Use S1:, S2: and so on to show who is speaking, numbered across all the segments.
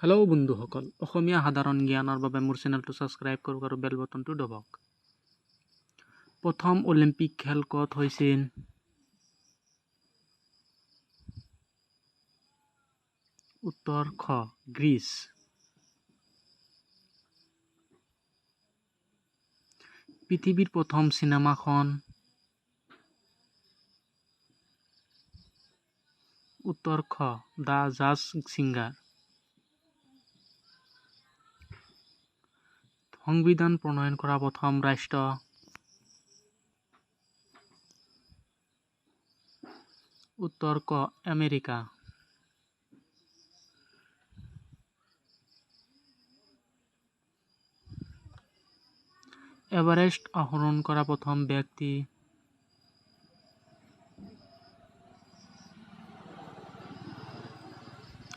S1: Hello' বন্ধুসকল, অসমীয়া সাধাৰণ জ্ঞানৰ বাবে মোৰ চেনেলটো ছাবস্ক্ৰাইব কৰক আৰু বেল বটনটো দবাওক। প্ৰথম অলিম্পিক খেল ক'ত হৈছিল? উত্তৰ খ, গ্ৰীচ। পৃথিৱীৰ প্ৰথম চিনেমাখন? উত্তৰ খ, দ্য জাজ ছিংগাৰ। সংবিধান প্ৰণয়ন কৰা প্ৰথম ৰাষ্ট্ৰ? উত্তৰ ক, আমেৰিকা। এভাৰেষ্ট আৰোহণ কৰা প্ৰথম ব্যক্তি?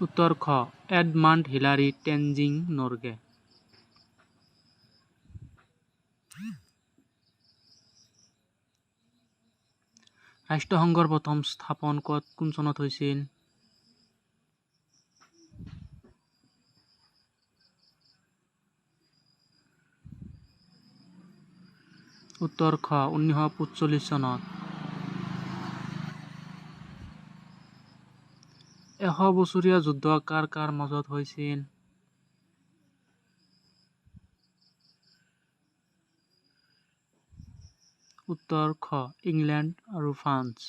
S1: উত্তৰ খ, এডমাণ্ড হিলাৰী টেনজিং নৰগে। ৰাষ্ট্ৰসংঘৰ প্ৰথম স্থাপন কোন চনত হৈছিল? উত্তৰ খ, 1945 চনত। 100 বছৰীয়া যুদ্ধ কাৰ মাজত হৈছিল? উত্তৰ খ, ইংলেণ্ড আৰু ফ্ৰান্স।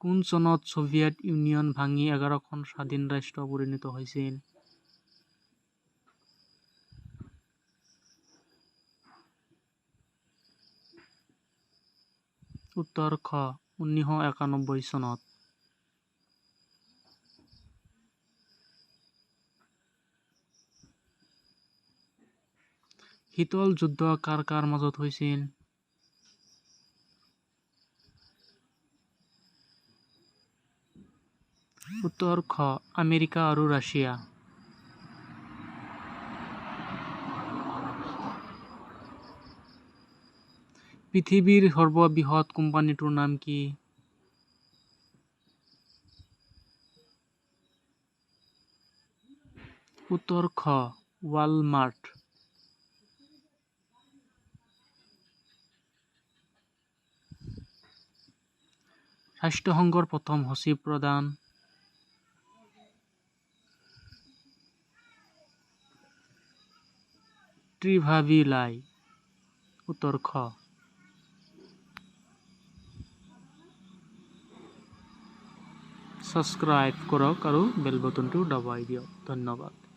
S1: কোন চনত ছোভিয়েট ইউনিয়ন ভাঙি 11খন স্বাধীন ৰাষ্ট্ৰ পৰিণত হৈছিল? উত্তৰ খ, 1991 চনত। শীতল যুদ্ধ কাৰ মাজত হৈছিল? উত্তৰ খ, আমেৰিকা আৰু ৰাছিয়া। পৃথিৱীৰ সৰ্ববৃহৎ কোম্পানীটোৰ নাম কি? উত্তৰ খ, ৱালমাৰ্ট। ৰাষ্ট্ৰসংঘৰ প্ৰথম সচিব প্ৰধান? ত্ৰিভাৱিলাই। উত্তৰ খ। ছাবস্ক্ৰাইব কৰক আৰু বেল বটনটো দবাই দিয়ক। ধন্যবাদ।